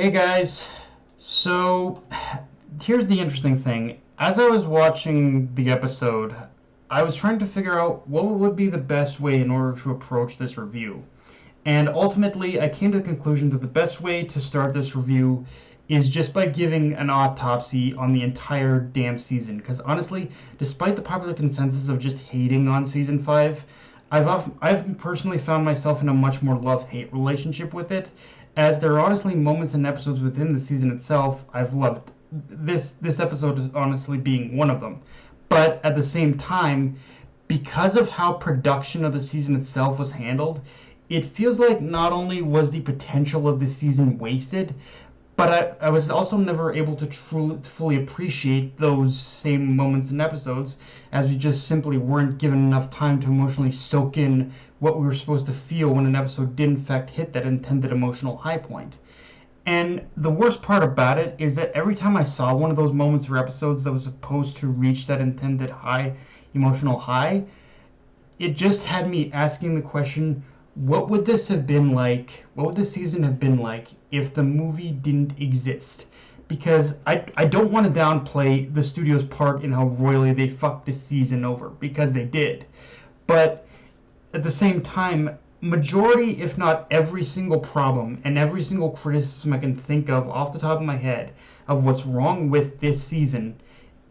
Hey guys, so here's the interesting thing. As I was watching the episode, I was trying to figure out what would be the best way in order to approach this review. And ultimately, I came to the conclusion that the best way to start this review is just by giving an autopsy on the entire damn season. Because honestly, despite the popular consensus of just hating on season 5, I've personally found myself in a much more love-hate relationship with it, as there are honestly moments and episodes within the season itself I've loved. This episode is honestly being one of them. But at the same time, because of how production of the season itself was handled, it feels like not only was the potential of the season wasted, but I was also never able to truly fully appreciate those same moments and episodes, as we just simply weren't given enough time to emotionally soak in what we were supposed to feel when an episode did in fact hit that intended emotional high point. And the worst part about it is that every time I saw one of those moments or episodes that was supposed to reach that intended high emotional high, it just had me asking the question, what would this have been like? What would this season have been like if the movie didn't exist? Because I don't want to downplay the studio's part in how royally they fucked this season over, because they did. But at the same time, majority, if not every single problem and every single criticism I can think of off the top of my head of what's wrong with this season,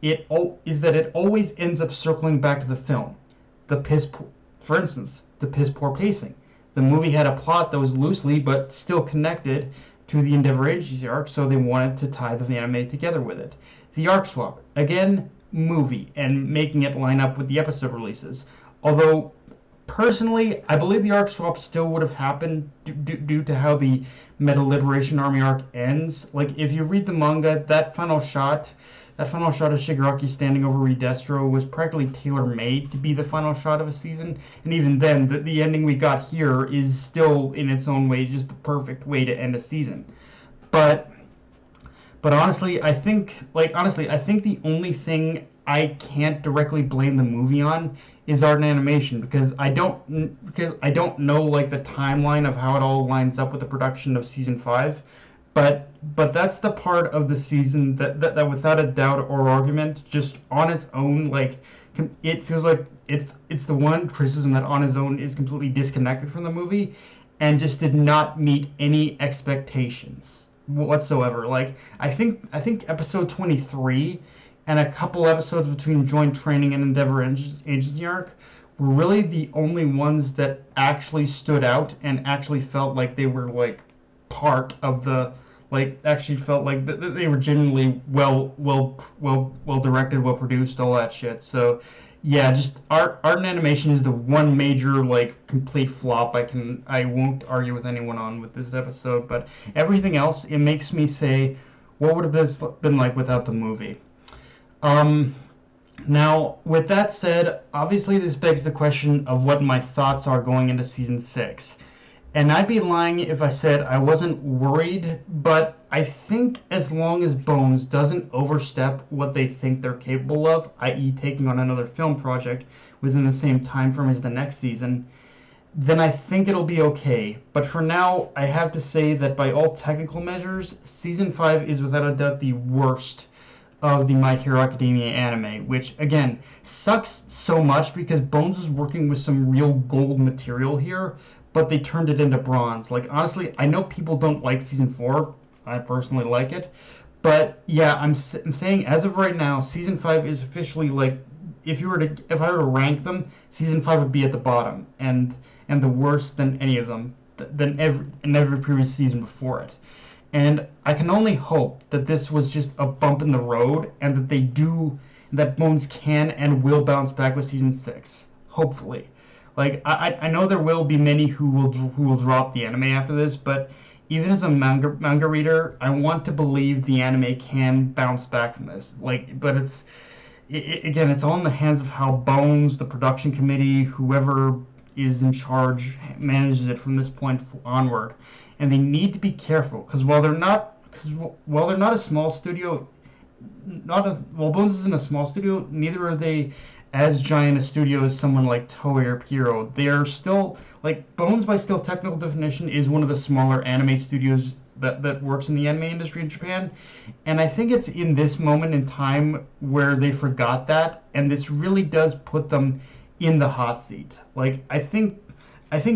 is that it always ends up circling back to the film. For instance, the piss poor pacing. The movie had a plot that was loosely but still connected to the Endeavor Agency arc, so they wanted to tie the anime together with it. The arc swap, again, movie, and making it line up with the episode releases. Although, personally, I believe the arc swap still would have happened due to how the Meta Liberation Army arc ends. Like, if you read the manga, that final shot of Shigaraki standing over Redestro was practically tailor-made to be the final shot of a season, and even then, the ending we got here is still, in its own way, just the perfect way to end a season. But honestly, I think the only thing I can't directly blame the movie on is art and animation, because I don't know like the timeline of how it all lines up with the production of season 5. But that's the part of the season that without a doubt or argument, just on its own, like, it feels like it's the one criticism that on its own is completely disconnected from the movie and just did not meet any expectations whatsoever. Like, I think episode 23 and a couple episodes between Joint Training and Endeavor Agency arc were really the only ones that actually stood out and actually felt like they were like part of the, like, actually felt like they were genuinely well directed, well produced, all that shit. So yeah, just art and animation is the one major, like, complete flop I won't argue with anyone on with this episode. But everything else, it makes me say, what would have this been like without the movie? Now, with that said, obviously this begs the question of what my thoughts are going into season 6. And I'd be lying if I said I wasn't worried, but I think as long as Bones doesn't overstep what they think they're capable of, i.e. taking on another film project within the same time frame as the next season, then I think it'll be okay. But for now, I have to say that by all technical measures, season 5 is without a doubt the worst of the My Hero Academia anime, which again sucks so much because Bones is working with some real gold material here, but they turned it into bronze. Like, honestly, I know people don't like season 4. I personally like it, but yeah, I'm saying as of right now, season 5 is officially, like, if I were to rank them, season 5 would be at the bottom and the worst than any of them, than every previous season before it. And I can only hope that this was just a bump in the road, and that Bones can and will bounce back with season 6. Hopefully. Like, I know there will be many who will drop the anime after this, but even as a manga reader, I want to believe the anime can bounce back from this. Like, but again, it's all in the hands of how Bones, the production committee, whoever is in charge, manages it from this point onward. And they need to be careful, because while they're not a small studio, while Bones isn't a small studio, neither are they as giant a studio as someone like Toei or Pierrot. They are still, like, Bones by still technical definition is one of the smaller anime studios that works in the anime industry in Japan, and I think it's in this moment in time where they forgot that, and this really does put them in the hot seat. Like I think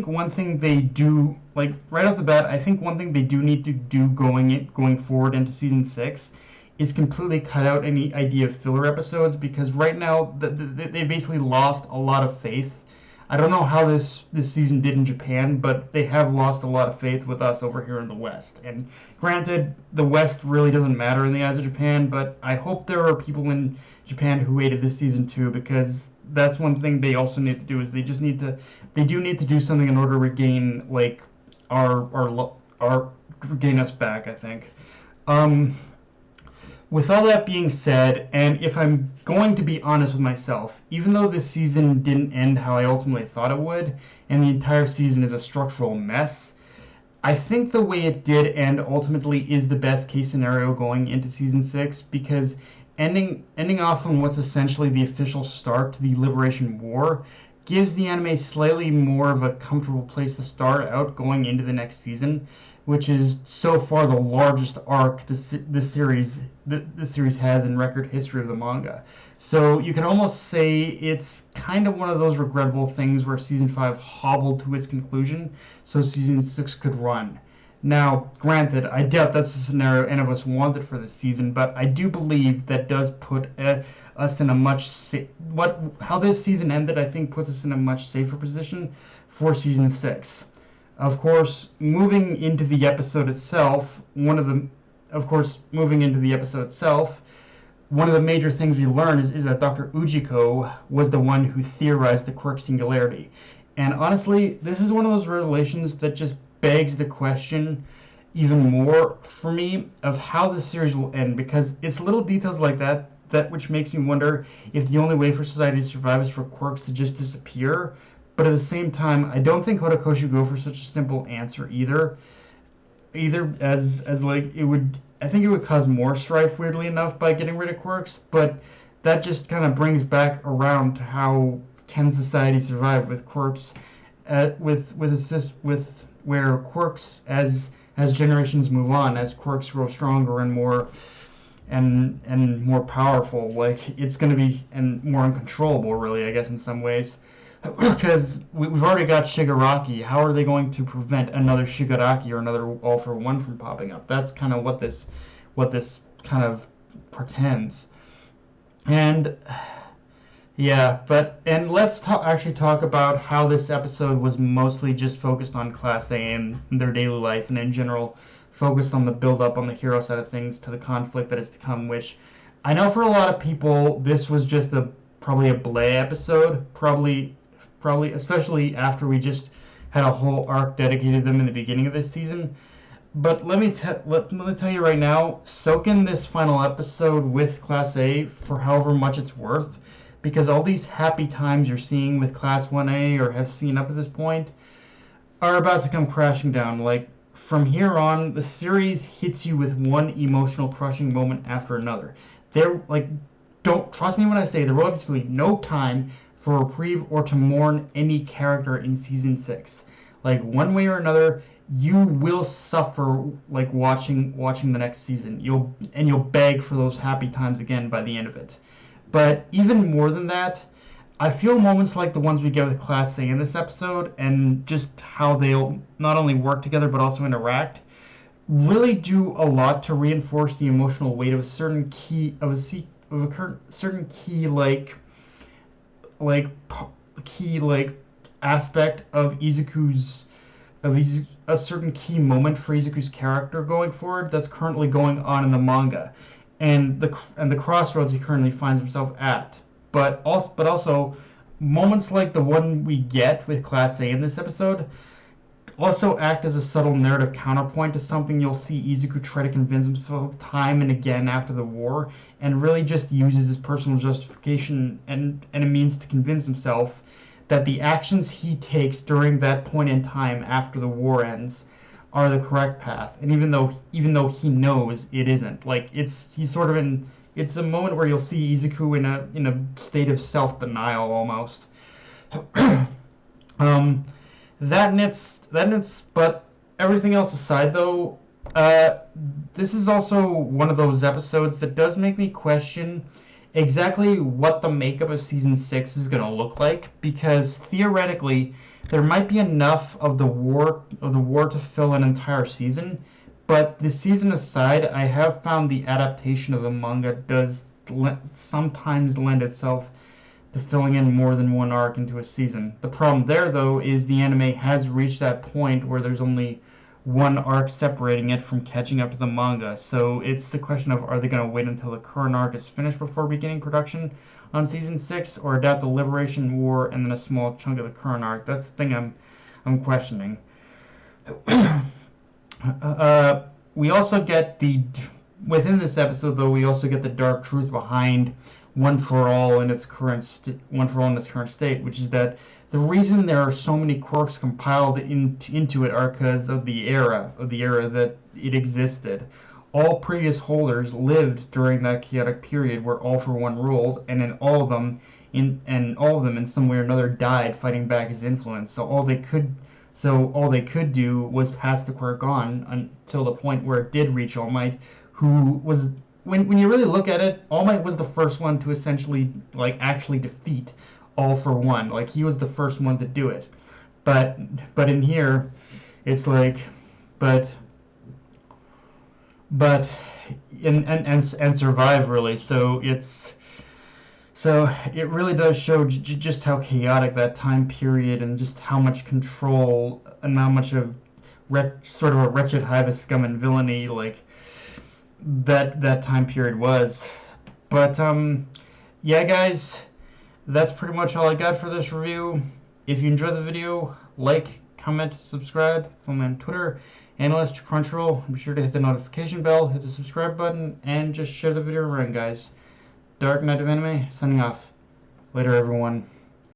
one thing they do, like right off the bat, I think one thing they do need to do going forward into season 6 is completely cut out any idea of filler episodes, because right now they basically lost a lot of faith. I don't know how this season did in Japan, but they have lost a lot of faith with us over here in the West. And granted, the West really doesn't matter in the eyes of Japan, but I hope there are people in Japan who hated this season too, because that's one thing they also need to do, is they do need to do something in order to regain like our regain us back, I think. With all that being said, and if I'm going to be honest with myself, even though this season didn't end how I ultimately thought it would, and the entire season is a structural mess, I think the way it did end ultimately is the best case scenario going into season 6, because ending off on what's essentially the official start to the Liberation War gives the anime slightly more of a comfortable place to start out going into the next season, which is so far the largest arc the series has in record history of the manga. So you can almost say it's kind of one of those regrettable things where season 5 hobbled to its conclusion so season 6 could run. Now, granted, I doubt that's the scenario any of us wanted for this season, but I do believe that does put us in a much how this season ended, I think, puts us in a much safer position for season 6. Of course, moving into the episode itself, one of the major things we learn is that Dr. Ujiko was the one who theorized the quirk singularity. And honestly, this is one of those revelations that just begs the question even more for me of how the series will end, because it's little details like that which makes me wonder if the only way for society to survive is for quirks to just disappear. But at the same time, I don't think Horikoshi go for such a simple answer either as like it would. I think it would cause more strife, weirdly enough, by getting rid of quirks. But that just kind of brings back around to how can society survive with quirks, with where quirks as generations move on, as quirks grow stronger and more more powerful, like it's going to be and more uncontrollable, really, I guess, in some ways. Because we've already got Shigaraki. How are they going to prevent another Shigaraki or another All for One from popping up? That's kind of what this kind of portends. And yeah, and let's actually talk about how this episode was mostly just focused on Class A and their daily life, and in general focused on the build-up on the hero side of things to the conflict that is to come, which I know for a lot of people this was just probably a bleh episode, probably especially after we just had a whole arc dedicated to them in the beginning of this season. But let me tell you right now, soak in this final episode with Class A for however much it's worth, because all these happy times you're seeing with Class 1A or have seen up to this point are about to come crashing down. Like, from here on, the series hits you with one emotional crushing moment after another. Don't trust me when I say there will absolutely no time for reprieve or to mourn any character in season 6. Like, one way or another, you will suffer like watching the next season. You'll beg for those happy times again by the end of it. But even more than that, I feel moments like the ones we get with Class A in this episode, and just how they'll not only work together but also interact, really do a lot to reinforce the emotional weight of a certain key aspect of a certain key moment for Izuku's character going forward that's currently going on in the manga, and the crossroads he currently finds himself at. But also moments like the one we get with Class A in this episode also act as a subtle narrative counterpoint to something you'll see Izuku try to convince himself of time and again after the war, and really just uses his personal justification and a means to convince himself that the actions he takes during that point in time after the war ends are the correct path. And even though he knows it isn't, like it's a moment where you'll see Izuku in a state of self-denial almost. But everything else aside, though, This is also one of those episodes that does make me question exactly what the makeup of season 6 is going to look like, because theoretically there might be enough of the war to fill an entire season, but the season aside, I have found the adaptation of the manga does sometimes lend itself to filling in more than one arc into a season. The problem there, though, is the anime has reached that point where there's only one arc separating it from catching up to the manga. So it's the question of, are they going to wait until the current arc is finished before beginning production on season 6, or adapt the Liberation War and then a small chunk of the current arc? That's the thing I'm questioning. We also get within this episode, though, we also get the dark truth behind One for All in its current state, which is that the reason there are so many quirks compiled into it are because of the era that it existed. All previous holders lived during that chaotic period where All for One ruled, and all of them in some way or another died fighting back his influence. So all they could do was pass the quirk on until the point where it did reach All Might, who was, when you really look at it, All Might was the first one to essentially actually defeat All for One. Like, he was the first one to do it. But in here, it's like, but survive, really. So it really does show just how chaotic that time period, and just how much control and how much of sort of a wretched hive of scum and villainy that time period was. But yeah, guys, that's pretty much all I got for this review. If you enjoyed the video, like, comment, subscribe. Follow me on Twitter, Analyst Crunchyroll. Be sure to hit the notification bell, hit the subscribe button, and just share the video around, guys. Dark Knight of Anime, signing off. Later, everyone.